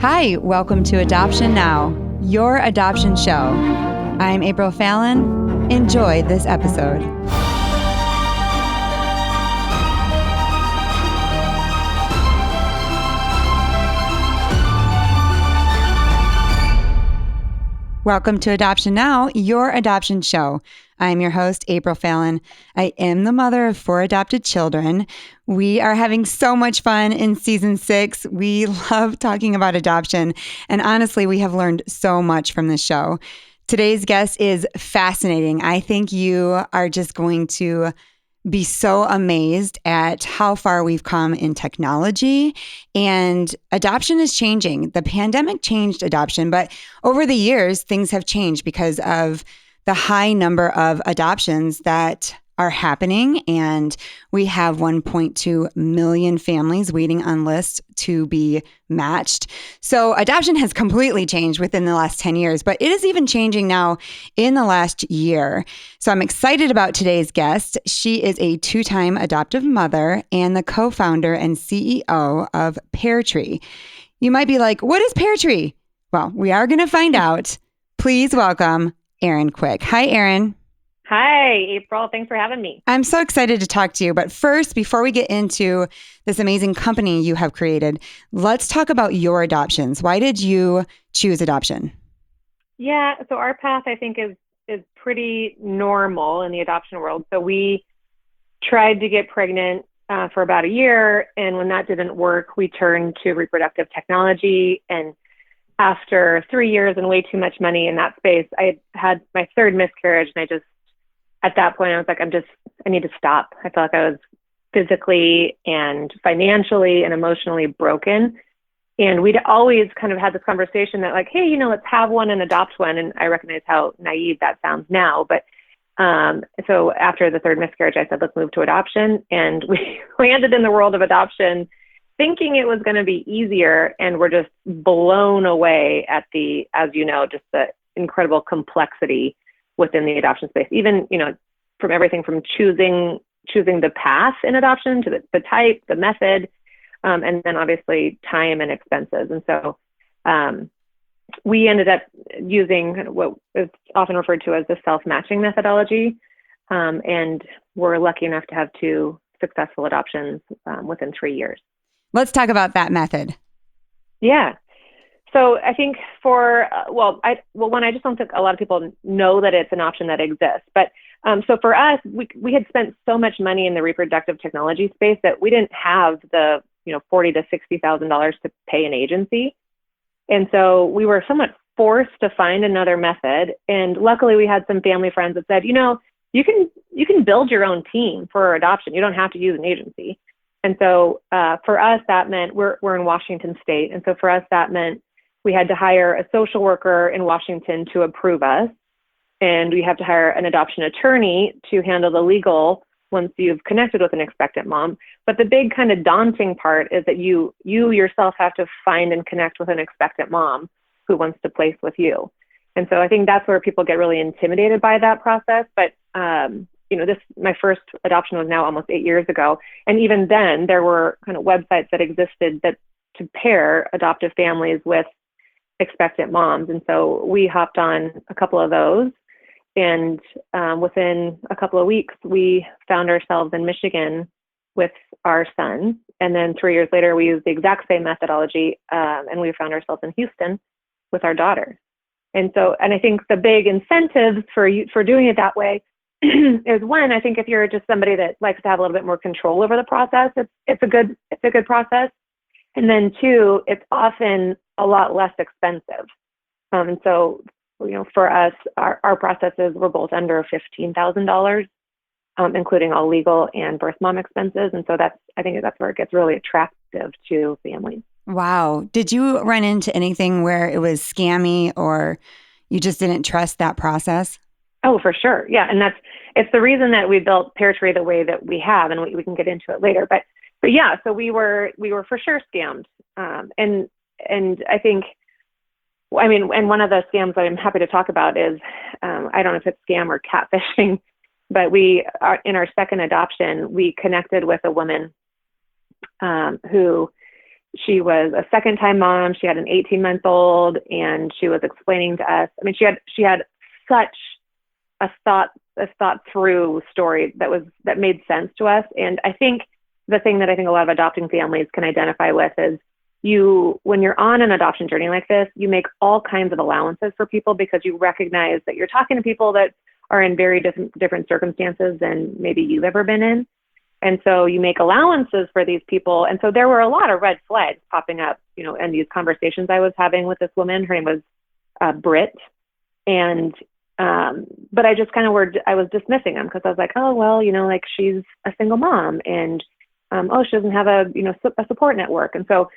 Hi, welcome to Adoption Now, your adoption show. I'm April Fallon. Enjoy this episode. Welcome to Adoption Now, your adoption show. I'm your host, April Fallon. I am the mother of 4 adopted children. We are having so much fun in season 6. We love talking about adoption. And honestly, we have learned so much from this show. Today's guest is fascinating. I think you are just going to be so amazed at how far we've come in technology, and adoption is changing. The pandemic changed adoption, but over the years, things have changed because of the high number of adoptions that are happening. And we have 1.2 million families waiting on lists to be matched. So adoption has completely changed within the last 10 years, but it is even changing now in the last year. So I'm excited about today's guest. She is a 2-time adoptive mother and the co-founder and CEO of PairTree. You might be like, what is PairTree? Well, we are going to find out. Please welcome Erin Quick. Hi, Erin. Hi, April. Thanks for having me. I'm so excited to talk to you. But first, before we get into this amazing company you have created, let's talk about your adoptions. Why did you choose adoption? Yeah, so our path, I think, is pretty normal in the adoption world. So we tried to get pregnant for about a year. And when that didn't work, we turned to reproductive technology. And after 3 years and way too much money in that space, I had my 3rd miscarriage. And at that point, I was like, I need to stop. I felt like I was physically and financially and emotionally broken. And we'd always kind of had this conversation that like, hey, let's have one and adopt one. And I recognize how naive that sounds now. But so after the 3rd miscarriage, I said, let's move to adoption. And we landed in the world of adoption thinking it was going to be easier. And we're just blown away at just the incredible complexity within the adoption space, even, from everything from choosing the path in adoption to the type, the method, and then obviously time and expenses. And so we ended up using what is often referred to as the self-matching methodology. And we're lucky enough to have 2 successful adoptions within 3 years. Let's talk about that method. Yeah. So I think I just don't think a lot of people know that it's an option that exists. But so for us, we had spent so much money in the reproductive technology space that we didn't have the $40,000 to $60,000 to pay an agency, and so we were somewhat forced to find another method. And luckily, we had some family friends that said, you can build your own team for adoption. You don't have to use an agency. And so for us, that meant we're in Washington State, and so for us that meant we had to hire a social worker in Washington to approve us, and we have to hire an adoption attorney to handle the legal once you've connected with an expectant mom. But the big kind of daunting part is that you yourself have to find and connect with an expectant mom who wants to place with you. And so I think that's where people get really intimidated by that process. But my first adoption was now almost 8 years ago, and even then there were kind of websites that existed that to pair adoptive families with expectant moms. And so we hopped on a couple of those, and within a couple of weeks, we found ourselves in Michigan with our son. And then 3 years later, we used the exact same methodology, and we found ourselves in Houston with our daughter. And I think the big incentives for doing it that way is, one, I think if you're just somebody that likes to have a little bit more control over the process, it's a good process. And then 2, it's often a lot less expensive. And so, for us, our processes were both under $15,000, including all legal and birth mom expenses. And so I think that's where it gets really attractive to families. Wow. Did you run into anything where it was scammy or you just didn't trust that process? Oh, for sure. Yeah. And it's the reason that we built PairTree the way that we have, and we can get into it later. But yeah, so we were for sure scammed. And I think, and one of the scams that I'm happy to talk about is, I don't know if it's scam or catfishing, but in our second adoption, we connected with a woman who she was a second-time mom. She had an 18-month-old, and she was explaining to us. I mean, she had such a thought through story that made sense to us. And I think the thing that I think a lot of adopting families can identify with is when you're on an adoption journey like this, you make all kinds of allowances for people because you recognize that you're talking to people that are in very different circumstances than maybe you've ever been in. And so you make allowances for these people. And so there were a lot of red flags popping up, in these conversations I was having with this woman. Her name was Britt. And, but I just I was dismissing them because I was like, oh, well, like she's a single mom and, she doesn't have a support network. And so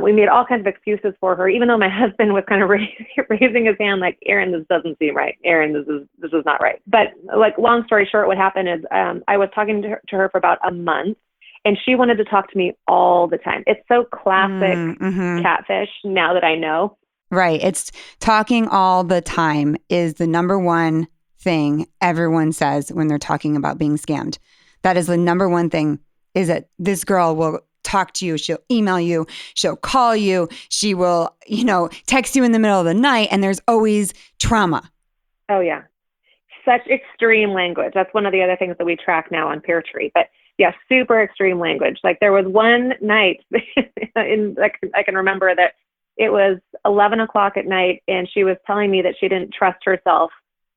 we made all kinds of excuses for her, even though my husband was kind of raising his hand, like, Erin, this doesn't seem right. Erin, this is not right. But like, long story short, what happened is I was talking to her for about a month, and she wanted to talk to me all the time. It's so classic catfish now that I know. Right. It's talking all the time is the number one thing everyone says when they're talking about being scammed. That is the number one thing, is that this girl will talk to you. She'll email you. She'll call you. She will, text you in the middle of the night, and there's always trauma. Oh, yeah. Such extreme language. That's one of the other things that we track now on PairTree. But yeah, super extreme language. Like, there was one night I can remember that it was 11 o'clock at night, and she was telling me that she didn't trust herself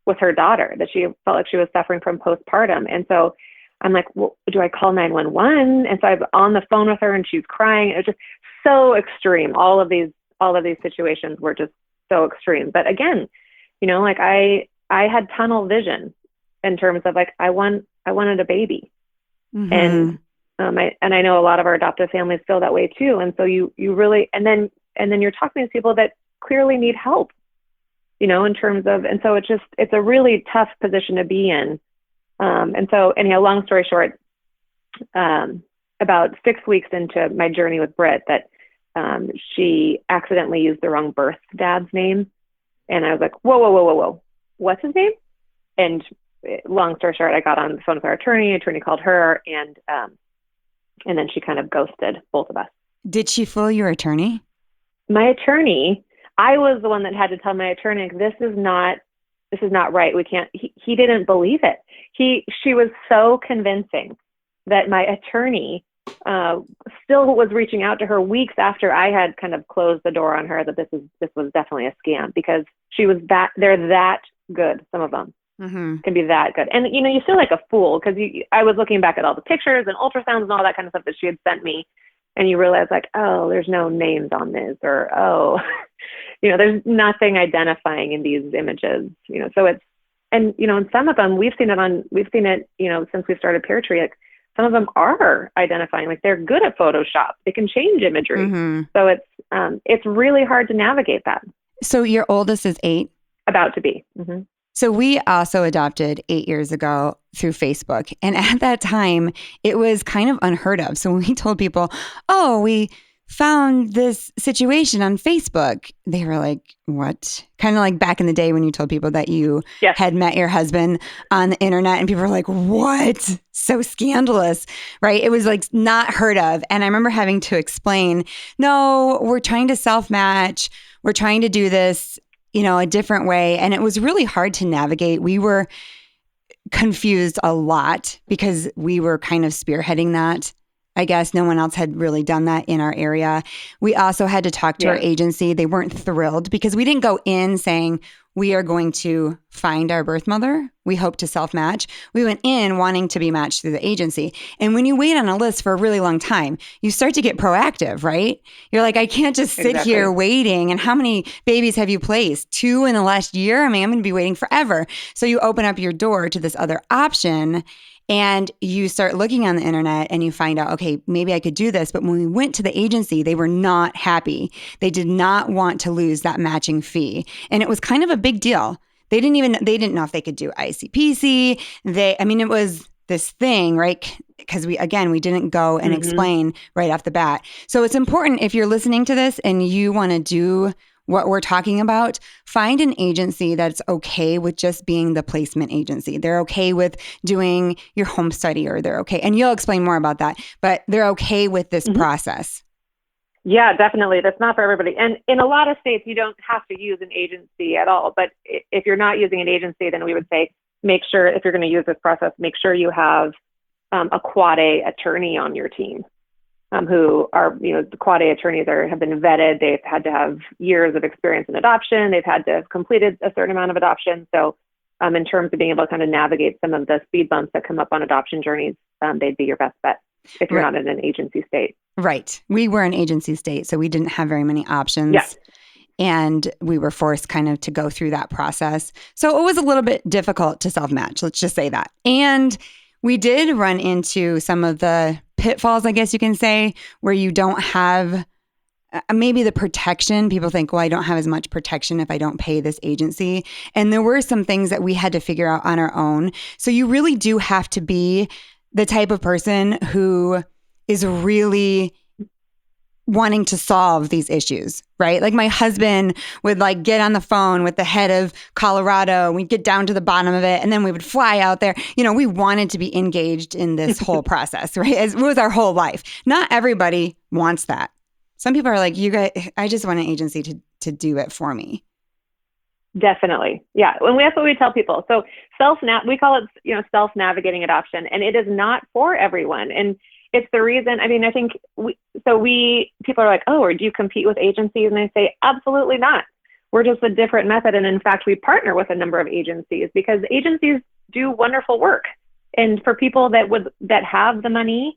with her daughter, that she felt like she was suffering from postpartum. And so I'm like, well, do I call 911? And so I'm on the phone with her, and she's crying. It was just so extreme. All of these situations were just so extreme. But again, like I had tunnel vision in terms of like, I wanted a baby. Mm-hmm. And I know a lot of our adoptive families feel that way too. And so you really, and then you're talking to people that clearly need help, in terms of, and so it's a really tough position to be in. And so anyhow, long story short, about 6 weeks into my journey with Britt, that she accidentally used the wrong birth dad's name. And I was like, whoa, what's his name? And long story short, I got on the phone with our attorney called her, and then she kind of ghosted both of us. Did she fool your attorney? My attorney, I was the one that had to tell my attorney, this is not right. We can't, he didn't believe it. She was so convincing that my attorney still was reaching out to her weeks after I had kind of closed the door on her that this was definitely a scam, because they're that good. Some of them can be that good. And, you feel like a fool because I was looking back at all the pictures and ultrasounds and all that kind of stuff that she had sent me. And you realize like, oh, there's no names on this, or, oh, there's nothing identifying in these images, so it's, and, and some of them we've seen it, since we started PairTree, like some of them are identifying, like they're good at Photoshop. They can change imagery. Mm-hmm. So it's really hard to navigate that. So your oldest is 8? About to be. Mm-hmm. So we also adopted 8 years ago through Facebook. And at that time, it was kind of unheard of. So when we told people, oh, we found this situation on Facebook, they were like, what? Kind of like back in the day when you told people that you had met your husband on the internet, and people were like, what? So scandalous, right? It was like not heard of. And I remember having to explain, no, we're trying to self-match. We're trying to do this a different way. And it was really hard to navigate. We were confused a lot because we were kind of spearheading that. I guess no one else had really done that in our area. We also had to talk to our agency. They weren't thrilled because we didn't go in saying we are going to find our birth mother. We hope to self-match. We went in wanting to be matched through the agency. And when you wait on a list for a really long time, you start to get proactive, right? You're like, I can't just sit here waiting. And how many babies have you placed? 2 in the last year? I mean, I'm going to be waiting forever. So you open up your door to this other option. And you start looking on the internet and you find out, okay, maybe I could do this. But when we went to the agency, they were not happy. They did not want to lose that matching fee. And it was kind of a big deal. They didn't know if they could do ICPC. It was this thing, right? Because we didn't go and explain right off the bat. So it's important, if you're listening to this and you want to do what we're talking about, find an agency that's okay with just being the placement agency. They're okay with doing your home study, or they're okay. And you'll explain more about that, but they're okay with this process. Yeah, definitely. That's not for everybody. And in a lot of states, you don't have to use an agency at all. But if you're not using an agency, then we would say, make sure, if you're going to use this process, make sure you have a Quad A attorney on your team, who are, the Quad A attorneys have been vetted. They've had to have years of experience in adoption. They've had to have completed a certain amount of adoption. So in terms of being able to kind of navigate some of the speed bumps that come up on adoption journeys, they'd be your best bet if you're not in an agency state. Right. We were an agency state, so we didn't have very many options. Yeah. And we were forced kind of to go through that process. So it was a little bit difficult to self-match, let's just say that. And we did run into some of the pitfalls, I guess you can say, where you don't have maybe the protection. People think, well, I don't have as much protection if I don't pay this agency. And there were some things that we had to figure out on our own. So you really do have to be the type of person who is really wanting to solve these issues, right? Like my husband would get on the phone with the head of Colorado. We'd get down to the bottom of it, and then we would fly out there. We wanted to be engaged in this whole process, right? It was our whole life. Not everybody wants that. Some people are like, you guys, I just want an agency to do it for me. Definitely. Yeah. And that's what we tell people. So we call it, self-navigating adoption, and it is not for everyone. And it's the reason, I think people are like, oh, or do you compete with agencies? And I say, absolutely not. We're just a different method. And in fact, we partner with a number of agencies because agencies do wonderful work. And for people that have the money,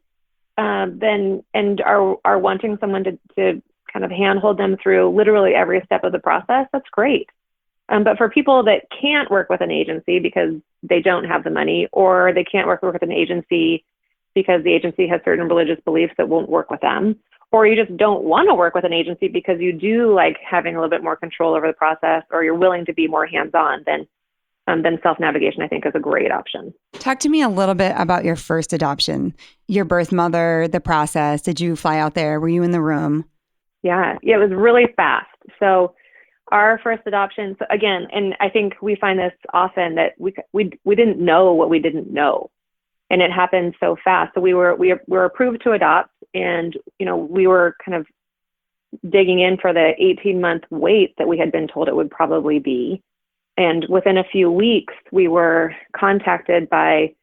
then, and are wanting someone to kind of handhold them through literally every step of the process, that's great. But for people that can't work with an agency because they don't have the money, or they can't work with an agency because the agency has certain religious beliefs that won't work with them, or you just don't want to work with an agency because you do like having a little bit more control over the process, or you're willing to be more hands-on, then self-navigation, I think, is a great option. Talk to me a little bit about your first adoption, your birth mother, the process. Did you fly out there? Were you in the room? Yeah, it was really fast. So our first adoption, so again, and I think we find this often, that we didn't know what we didn't know. And it happened so fast. So we were approved to adopt, and we were kind of digging in for the 18-month wait that we had been told it would probably be. And within a few weeks, we were contacted by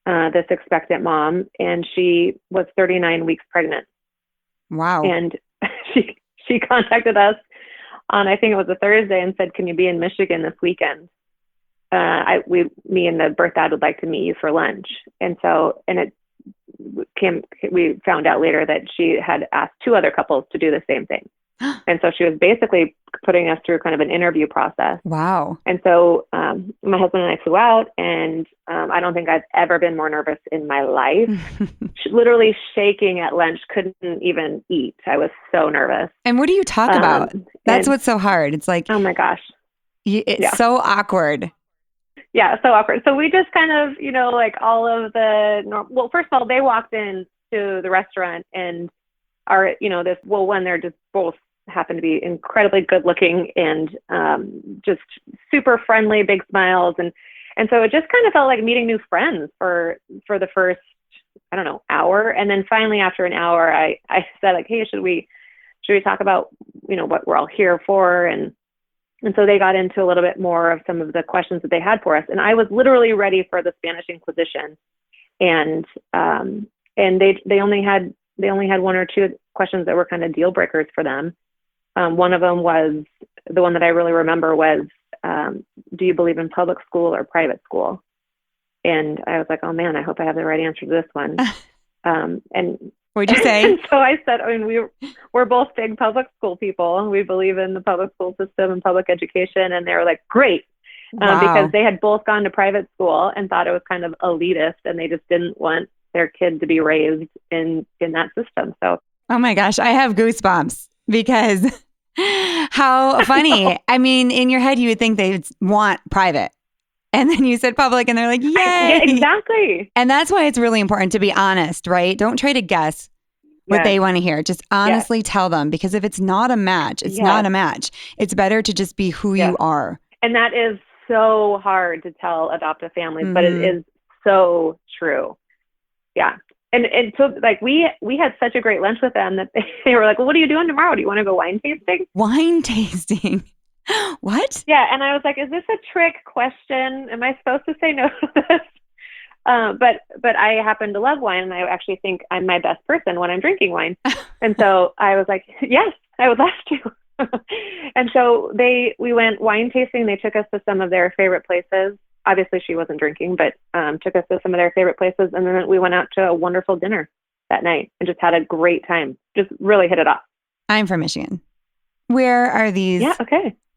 this expectant mom, and she was 39 weeks pregnant. Wow! And she contacted us on, I think it was a Thursday, and said, "Can you be in Michigan this weekend? Me and the birth dad would like to meet you for lunch." And so, we found out later that she had asked 2 other couples to do the same thing. And so she was basically putting us through kind of an interview process. Wow. And so my husband and I flew out, and I don't think I've ever been more nervous in my life. Literally shaking at lunch, couldn't even eat. I was so nervous. And what do you talk about? That's what's so hard. It's like, oh my gosh. It's so awkward. Yeah, so awkward. So we just kind of, like all of well, first of all, they walked in to the restaurant, and they're just both happen to be incredibly good looking and just super friendly, big smiles. And so it just kind of felt like meeting new friends for the first, I don't know, hour. And then finally after an hour, I said like, hey, should we talk about, what we're all here for? And so they got into a little bit more of some of the questions that they had for us. And I was literally ready for the Spanish Inquisition. And they only had 1 or 2 questions that were kind of deal breakers for them. One of them was, the one that I really remember was, do you believe in public school or private school? And I was like, oh man, I hope I have the right answer to this one. And what'd you say? So I said, we're both big public school people. We believe in the public school system and public education. And they were like, great. Wow. Because they had both gone to private school and thought it was kind of elitist, and they just didn't want their kid to be raised in that system. So, oh my gosh, I have goosebumps because how funny. In your head, you would think they would want private. And then you said public, and they're like, yay. Yeah, exactly. And that's why it's really important to be honest, right? Don't try to guess what they want to hear. Just honestly tell them, because if it's not a match, it's not a match. It's better to just be who you are. And that is so hard to tell adoptive families, but it is so true. Yeah. And so like we had such a great lunch with them that they were like, well, what are you doing tomorrow? Do you want to go wine tasting? Wine tasting. What? Yeah. And I was like, is this a trick question? Am I supposed to say no to this? But I happen to love wine, and I actually think I'm my best person when I'm drinking wine. And so I was like, yes, I would love to. And so we went wine tasting. They took us to some of their favorite places. Obviously, she wasn't drinking, but took us to some of their favorite places. And then we went out to a wonderful dinner that night and just had a great time. Just really hit it off. I'm from Michigan. Where are these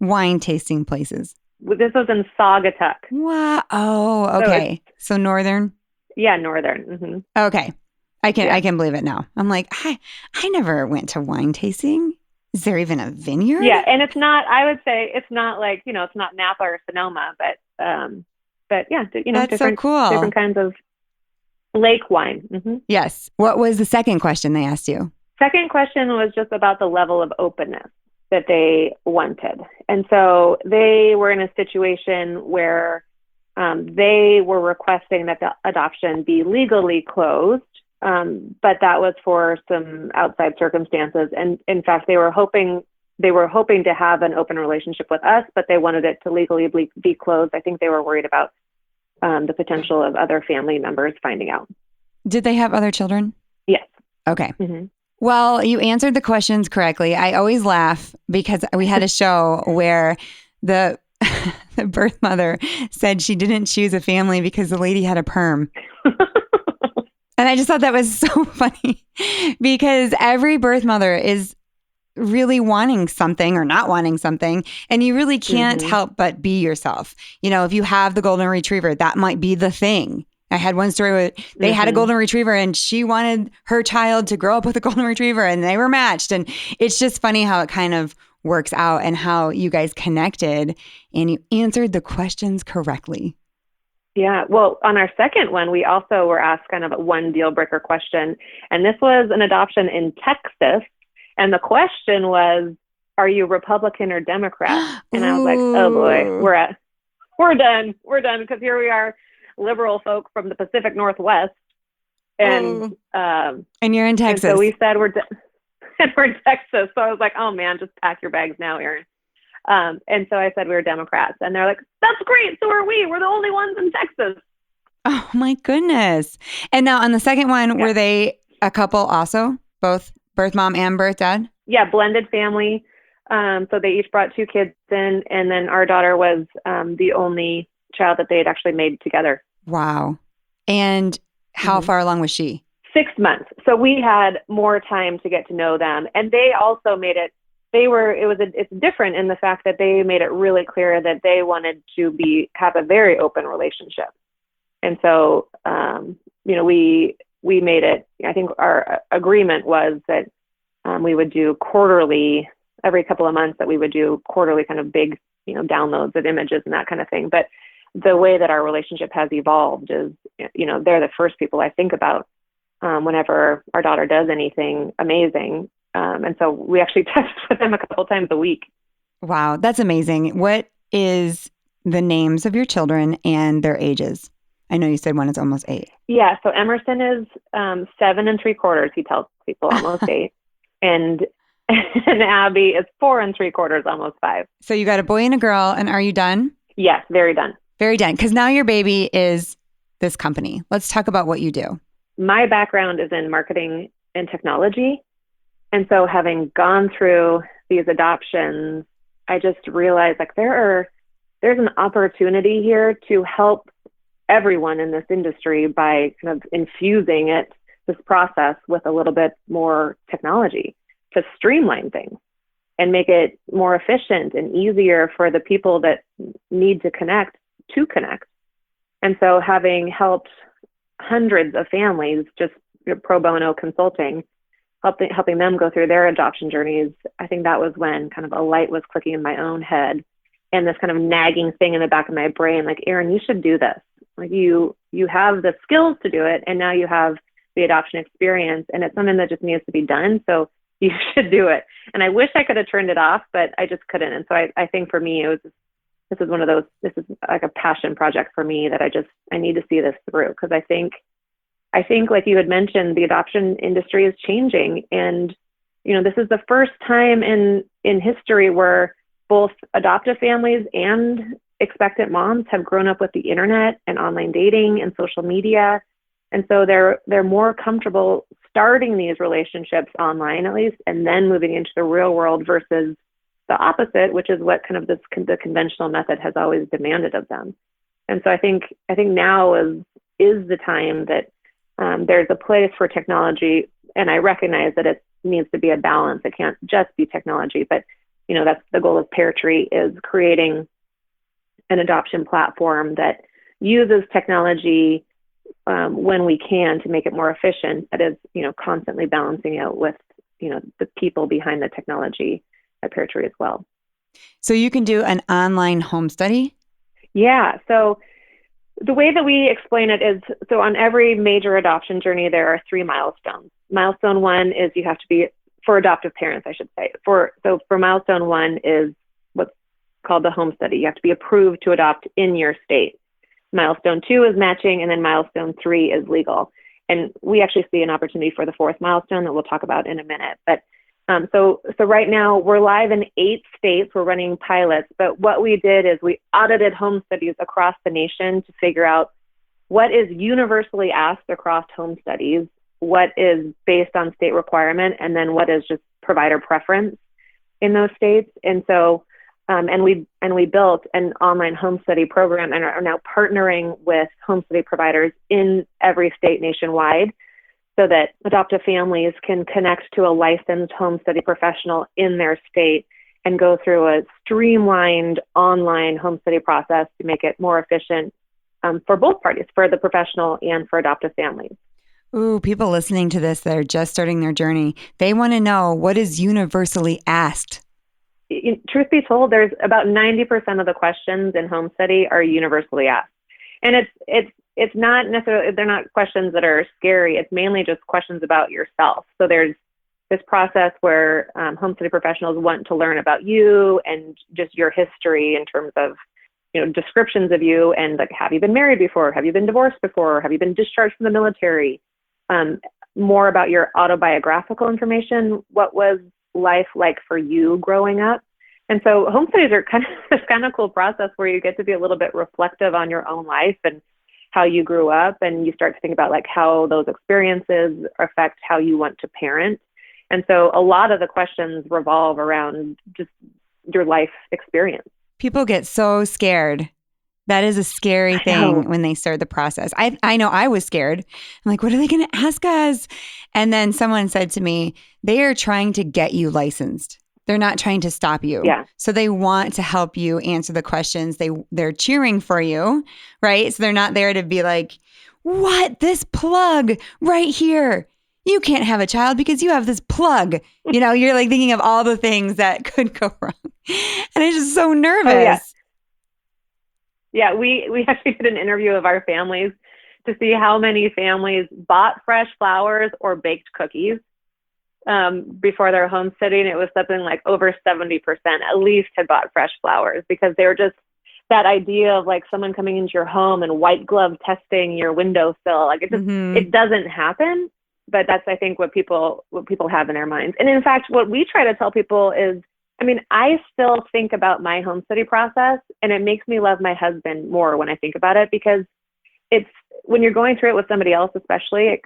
wine tasting places? This was in Saugatuck. Wow. Oh, okay. So northern? Yeah, northern. Mm-hmm. Okay. I can believe it now. I'm like, I never went to wine tasting. Is there even a vineyard? Yeah, and it's not, I would say it's not like, it's not Napa or Sonoma, but yeah, that's so cool. Different kinds of lake wine. Mm-hmm. Yes. What was the second question they asked you? Second question was just about the level of openness that they wanted. And so they were in a situation where they were requesting that the adoption be legally closed, but that was for some outside circumstances. And in fact, they were hoping to have an open relationship with us, but they wanted it to legally be closed. I think they were worried about the potential of other family members finding out. Did they have other children? Yes. Okay. Mm-hmm. Well, you answered the questions correctly. I always laugh because we had a show where the birth mother said she didn't choose a family because the lady had a perm. And I just thought that was so funny because every birth mother is really wanting something or not wanting something. And you really can't help but be yourself. If you have the golden retriever, that might be the thing. I had one story where they had a golden retriever and she wanted her child to grow up with a golden retriever and they were matched. And it's just funny how it kind of works out and how you guys connected and you answered the questions correctly. Yeah. Well, on our second one, we also were asked kind of one deal breaker question. And this was an adoption in Texas. And the question was, are you Republican or Democrat? And I was like, oh boy, we're done. We're done because here we are, liberal folk from the Pacific Northwest. And you're in Texas. And so we said we're in Texas. So I was like, oh man, just pack your bags now, Erin. And so I said we were Democrats. And they're like, that's great. So are we. We're the only ones in Texas. Oh my goodness. And now on the second one, were they a couple also? Both birth mom and birth dad? Yeah, blended family. So they each brought 2 kids in, and then our daughter was the only child that they had actually made together. Wow. And how far along was she? 6 months. So we had more time to get to know them. And they also made it, it's different in the fact that they made it really clear that they wanted to have a very open relationship. And so, we made it, I think our agreement was that we would do quarterly, every couple of months, that we would do quarterly kind of big, downloads of images and that kind of thing. But the way that our relationship has evolved is, they're the first people I think about whenever our daughter does anything amazing. And so we actually text with them a couple times a week. Wow, that's amazing. What is the names of your children and their ages? I know you said one is almost 8. Yeah, so Emerson is 7 3/4. He tells people almost 8, and Abby is 4 3/4, almost 5. So you got a boy and a girl, and are you done? Yes, very done. Very done. Because now your baby is this company. Let's talk about what you do. My background is in marketing and technology, and so having gone through these adoptions, I just realized like there's an opportunity here to help everyone in this industry by kind of infusing this process with a little bit more technology to streamline things and make it more efficient and easier for the people that need to connect. And so having helped hundreds of families, just pro bono consulting, helping them go through their adoption journeys, I think that was when kind of a light was clicking in my own head and this kind of nagging thing in the back of my brain, like, Erin, you should do this. Like you have the skills to do it, and now you have the adoption experience, and it's something that just needs to be done. So you should do it. And I wish I could have turned it off, but I just couldn't. And so I think for me, this is like a passion project for me that I need to see this through, because I think I think, like you had mentioned, the adoption industry is changing. And, this is the first time in history where both adoptive families and expectant moms have grown up with the internet and online dating and social media. And so they're more comfortable starting these relationships online, at least, and then moving into the real world versus the opposite, which is what kind of the conventional method has always demanded of them. And so I think now is the time that there's a place for technology, and I recognize that it needs to be a balance. It can't just be technology, but that's the goal of PairTree, is creating an adoption platform that uses technology when we can to make it more efficient. That is, constantly balancing out with the people behind the technology at PairTree as well. So you can do an online home study? Yeah. So the way that we explain it is, so on every major adoption journey, there are 3 milestones. Milestone 1 is you have to be, for adoptive parents, I should say. For milestone 1 is what's called the home study. You have to be approved to adopt in your state. Milestone 2 is matching, and then milestone 3 is legal. And we actually see an opportunity for the 4th milestone that we'll talk about in a minute. But so right now we're live in 8 states. We're running pilots, but what we did is we audited home studies across the nation to figure out what is universally asked across home studies, what is based on state requirement, and then what is just provider preference in those states. And so, and we built an online home study program and are now partnering with home study providers in every state nationwide, so that adoptive families can connect to a licensed home study professional in their state and go through a streamlined online home study process to make it more efficient for both parties, for the professional and for adoptive families. Ooh, people listening to this that are just starting their journey, they want to know what is universally asked. Truth be told, there's about 90% of the questions in home study are universally asked. And it's not necessarily, they're not questions that are scary. It's mainly just questions about yourself. So there's this process where home study professionals want to learn about you and just your history in terms of, descriptions of you, and like, have you been married before? Have you been divorced before? Have you been discharged from the military? More about your autobiographical information. What was life like for you growing up? And so home studies are kind of this kind of cool process where you get to be a little bit reflective on your own life and how you grew up, and you start to think about like how those experiences affect how you want to parent. And so a lot of the questions revolve around just your life experience. People get so scared. That is a scary thing when they start the process. I know I was scared. I'm like, what are they going to ask us? And then someone said to me, they are trying to get you licensed. They're not trying to stop you. Yeah. So they want to help you answer the questions. They're cheering for you, right? So they're not there to be like, what? This plug right here. You can't have a child because you have this plug. You're like thinking of all the things that could go wrong. And I'm just so nervous. Oh, yeah. Yeah, we actually did an interview of our families to see how many families bought fresh flowers or baked cookies before their home study. It was something like over 70% at least had bought fresh flowers, because they were just that idea of like someone coming into your home and white glove testing your windowsill. Like it doesn't happen, but that's, I think, what people have in their minds. And in fact, what we try to tell people is, I still think about my home study process, and it makes me love my husband more when I think about it, because it's when you're going through it with somebody else, especially,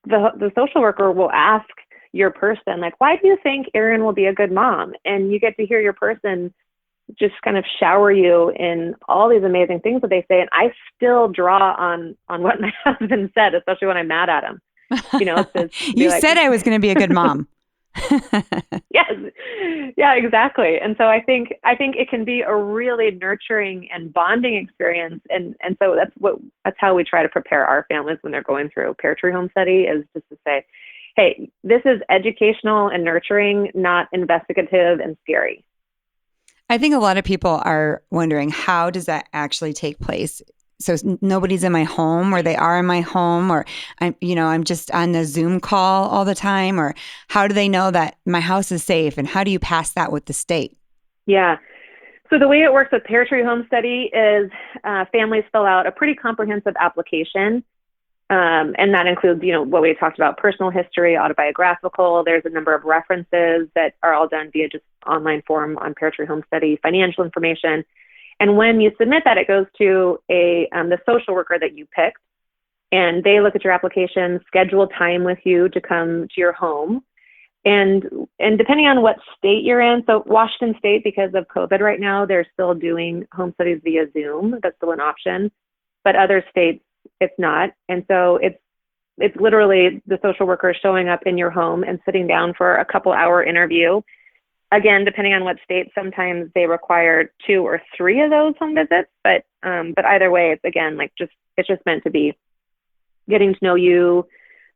the social worker will ask your person, like, why do you think Erin will be a good mom? And you get to hear your person just kind of shower you in all these amazing things that they say. And I still draw on what my husband said, especially when I'm mad at him. You said I was going to be a good mom. Yes. Yeah, exactly. And so I think it can be a really nurturing and bonding experience. And so that's how we try to prepare our families when they're going through PairTree home study, is just to say, hey, this is educational and nurturing, not investigative and scary. I think a lot of people are wondering, how does that actually take place? So nobody's in my home, or they are in my home, or I'm just on the Zoom call all the time, or how do they know that my house is safe, and how do you pass that with the state? Yeah. So the way it works with PairTree home study is families fill out a pretty comprehensive application. And that includes, what we talked about, personal history, autobiographical. There's a number of references that are all done via just online form on PairTree Home Study, financial information. And when you submit that, it goes to the social worker that you picked, and they look at your application, schedule time with you to come to your home. And depending on what state you're in, so Washington State, because of COVID right now, they're still doing home studies via Zoom. That's still an option. But other states, it's not. And so it's literally the social worker showing up in your home and sitting down for a couple-hour interview. Again, depending on what state, sometimes they require 2 or 3 of those home visits. But either way, it's again it's just meant to be getting to know you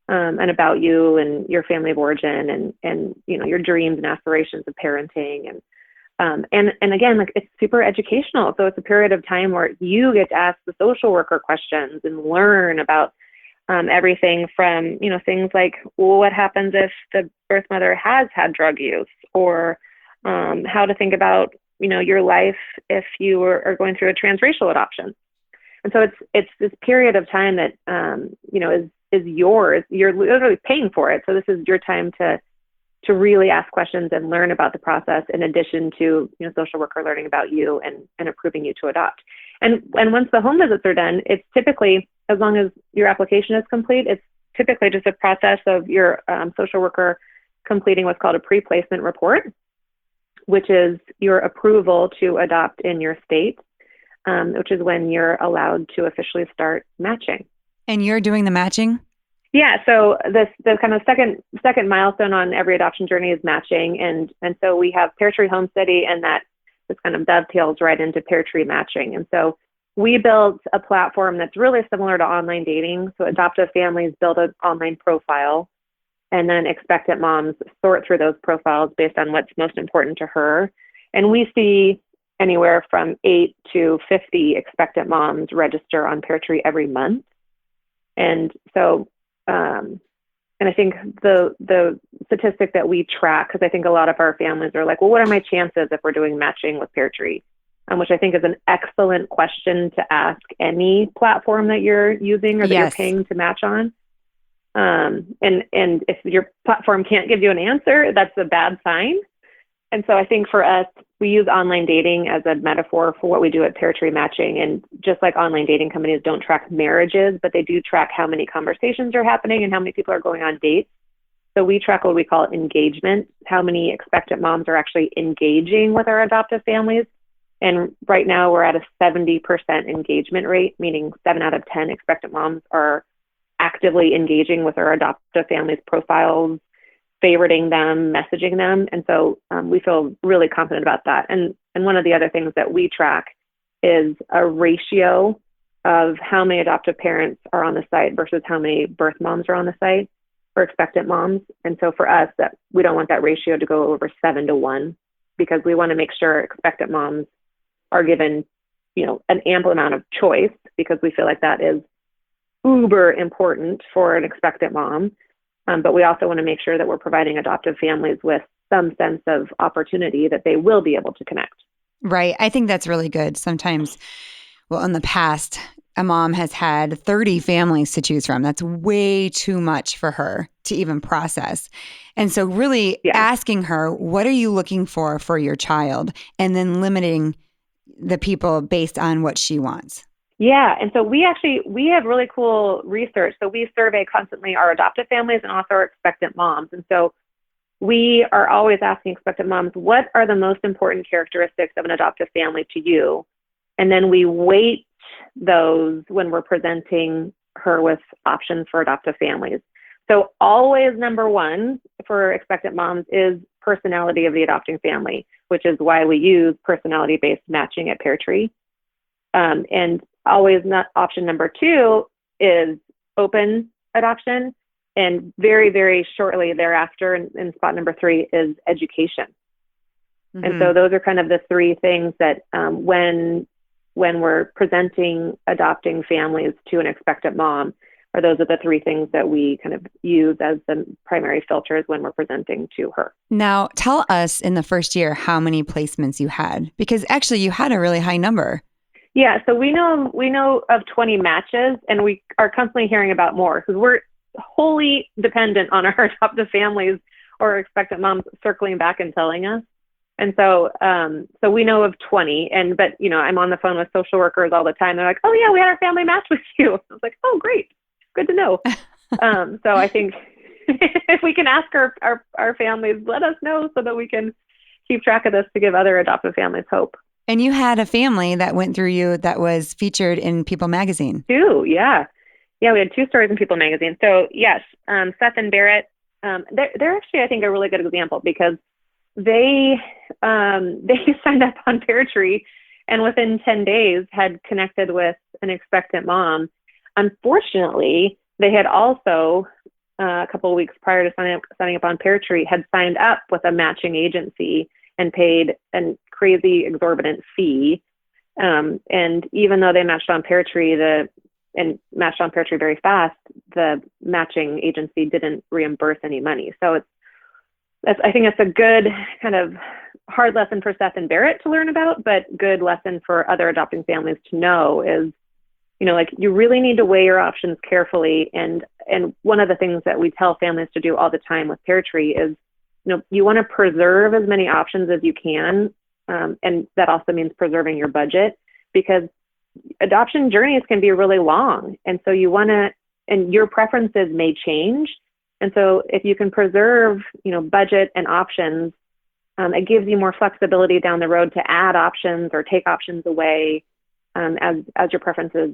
and about you and your family of origin and your dreams and aspirations of parenting and again, it's super educational. So it's a period of time where you get to ask the social worker questions and learn about everything from, things like, well, what happens if the birth mother has had drug use, or how to think about, your life if you are going through a transracial adoption. And so it's this period of time that, is yours. You're literally paying for it. So this is your time to really ask questions and learn about the process, in addition to, social worker learning about you and approving you to adopt. And once the home visits are done, it's typically, as long as your application is complete, it's typically just a process of your social worker completing what's called a pre-placement report, which is your approval to adopt in your state, which is when you're allowed to officially start matching. And you're doing the matching? Yeah. So the kind of second milestone on every adoption journey is matching. And so we have PairTree Home Study, and that just kind of dovetails right into PairTree matching. And so we built a platform that's really similar to online dating. So adoptive families build an online profile, and then expectant moms sort through those profiles based on what's most important to her. And we see anywhere from 8 to 50 expectant moms register on PairTree every month. And so, and I think the statistic that we track, because I think a lot of our families are like, well, what are my chances if we're doing matching with PairTree? Which I think is an excellent question to ask any platform that you're using or that you're paying to match on. And if your platform can't give you an answer, that's a bad sign. And so I think for us, we use online dating as a metaphor for what we do at PairTree matching. And just like online dating companies don't track marriages, but they do track how many conversations are happening and how many people are going on dates. So we track what we call engagement, how many expectant moms are actually engaging with our adoptive families. And right now we're at a 70% engagement rate, meaning 7 out of 10 expectant moms are actively engaging with our adoptive families' profiles, favoriting them, messaging them. And so we feel really confident about that. And one of the other things that we track is a ratio of how many adoptive parents are on the site versus how many birth moms are on the site for expectant moms. And so for us, that we don't want that ratio to go over 7 to 1, because we want to make sure expectant moms are given, an ample amount of choice, because we feel like that is uber important for an expectant mom. But we also want to make sure that we're providing adoptive families with some sense of opportunity that they will be able to connect. Right. I think that's really good. Sometimes, well, in the past, a mom has had 30 families to choose from. That's way too much for her to even process. And so really asking her, what are you looking for your child? And then limiting the people based on what she wants. Yeah. And so we have really cool research. So we survey constantly our adoptive families and also our expectant moms. And so we are always asking expectant moms, what are the most important characteristics of an adoptive family to you? And then we weight those when we're presenting her with options for adoptive families. So always number one for expectant moms is personality of the adopting family, which is why we use personality-based matching at PairTree. And always not option number 2 is open adoption. And very, very shortly thereafter, in spot number 3 is education. Mm-hmm. And so those are kind of the 3 things that when we're presenting adopting families to an expectant mom, or those are the 3 things that we kind of use as the primary filters when we're presenting to her. Now, tell us in the first year how many placements you had, because actually you had a really high number. Yeah, so we know of 20 matches, and we are constantly hearing about more because we're wholly dependent on our adoptive families or expectant moms circling back and telling us. And so we know of 20, but I'm on the phone with social workers all the time. They're like, "Oh yeah, we had our family match with you." I was like, "Oh great, good to know." So I think if we can ask our families, let us know so that we can keep track of this to give other adoptive families hope. And you had a family that went through you that was featured in People magazine. Two, yeah. Yeah, we had 2 stories in People magazine. So yes, Seth and Barrett, they're actually, I think, a really good example because they signed up on PairTree and within 10 days had connected with an expectant mom. Unfortunately, they had also, a couple of weeks prior to signing up on PairTree, had signed up with a matching agency and paid a crazy exorbitant fee. And even though they matched on PairTree, matched on PairTree very fast, the matching agency didn't reimburse any money. So I think it's a good kind of hard lesson for Seth and Barrett to learn about, but good lesson for other adopting families to know is, like you really need to weigh your options carefully. And one of the things that we tell families to do all the time with PairTree is, you want to preserve as many options as you can. And that also means preserving your budget because adoption journeys can be really long. And so and your preferences may change. And so if you can preserve, budget and options, it gives you more flexibility down the road to add options or take options away as your preferences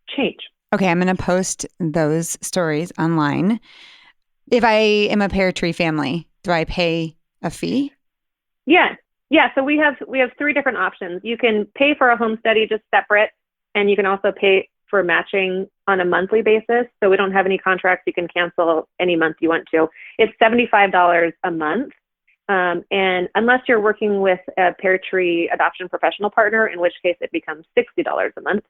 change. Okay, I'm going to post those stories online. If I am a PairTree family, do I pay a fee? Yeah. So we have 3 different options. You can pay for a home study just separate, and you can also pay for matching on a monthly basis. So we don't have any contracts. You can cancel any month you want to. It's $75 a month. And unless you're working with a PairTree adoption professional partner, in which case it becomes $60 a month.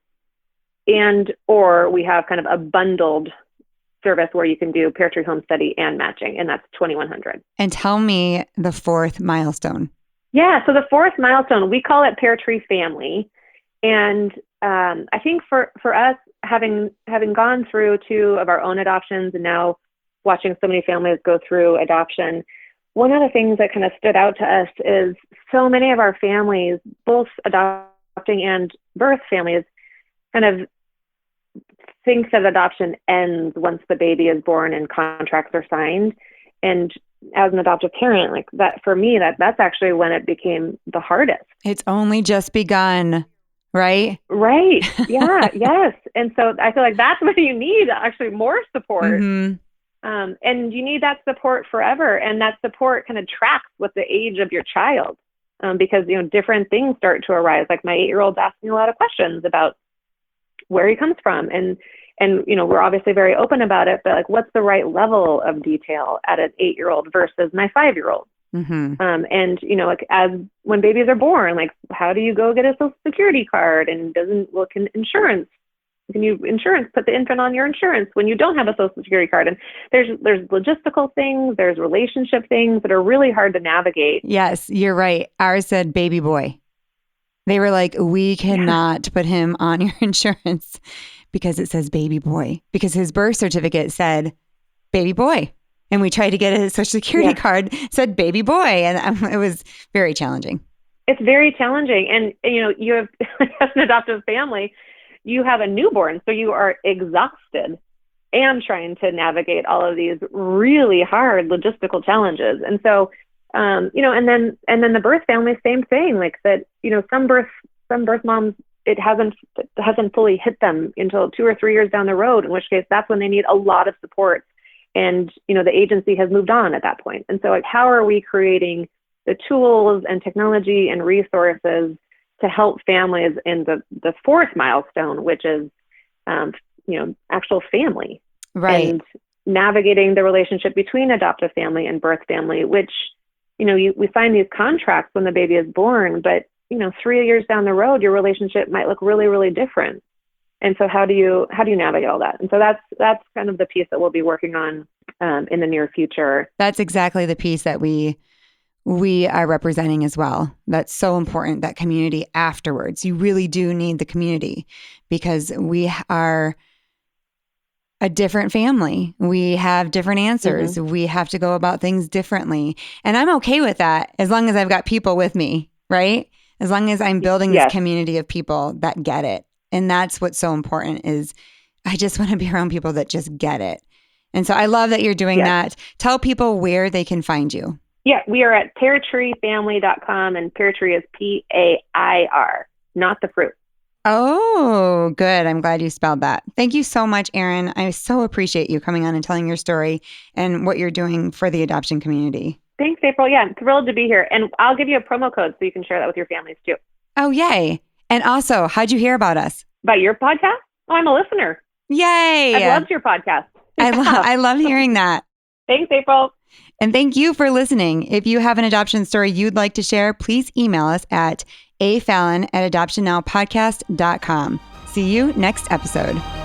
Or we have kind of a bundled service where you can do PairTree home study and matching, and that's $2,100. And tell me the 4th milestone. Yeah, so the 4th milestone, we call it PairTree Family. And I think for us, having gone through 2 of our own adoptions and now watching so many families go through adoption, one of the things that kind of stood out to us is so many of our families, both adopting and birth families, kind of think that adoption ends once the baby is born and contracts are signed. And as an adoptive parent, like that, for me, that's actually when it became the hardest. It's only just begun, right? Right. Yeah. Yes. And so I feel like that's when you need actually more support. Mm-hmm. And you need that support forever. And that support kind of tracks with the age of your child. Because, different things start to arise. Like my 8-year-old's asking a lot of questions about where he comes from. And we're obviously very open about it, but like, what's the right level of detail at an 8-year-old versus my 5-year-old? Mm-hmm. And, like as when babies are born, like how do you go get a social security card and can insurance put the infant on your insurance when you don't have a social security card? And there's logistical things, there's relationship things that are really hard to navigate. Yes, you're right. Ours said baby boy. They were like, we cannot put him on your insurance because it says baby boy, because his birth certificate said baby boy. And we tried to get a social security card, said baby boy. And it was very challenging. It's very challenging. And, you have, as an adoptive family, you have a newborn. So you are exhausted and trying to navigate all of these really hard logistical challenges. And so, and then the birth family, same thing, like that, some birth moms, it hasn't fully hit them until 2 or 3 years down the road, in which case that's when they need a lot of support. And, the agency has moved on at that point. And so like, how are we creating the tools and technology and resources to help families in the 4th milestone, which is, actual family, right? And navigating the relationship between adoptive family and birth family, which, we sign these contracts when the baby is born, but 3 years down the road, your relationship might look really, really different. And so how do you navigate all that? And so that's kind of the piece that we'll be working on in the near future. That's exactly the piece that we we are representing as well. That's so important, that community afterwards. You really do need the community because we are a different family. We have different answers. Mm-hmm. We have to go about things differently. And I'm okay with that as long as I've got people with me, right? As long as I'm building this community of people that get it. And that's what's so important is I just want to be around people that just get it. And so I love that you're doing that. Tell people where they can find you. Yeah, we are at PairTreeFamily.com, and PairTree is PAIR, not the fruit. Oh, good. I'm glad you spelled that. Thank you so much, Erin. I so appreciate you coming on and telling your story and what you're doing for the adoption community. Thanks, April. Yeah, I'm thrilled to be here. And I'll give you a promo code so you can share that with your families too. Oh, yay. And also, how'd you hear about us? About your podcast? Oh, I'm a listener. Yay. I loved your podcast. I love hearing that. Thanks, April. And thank you for listening. If you have an adoption story you'd like to share, please email us at afallon@adoptionnowpodcast.com. See you next episode.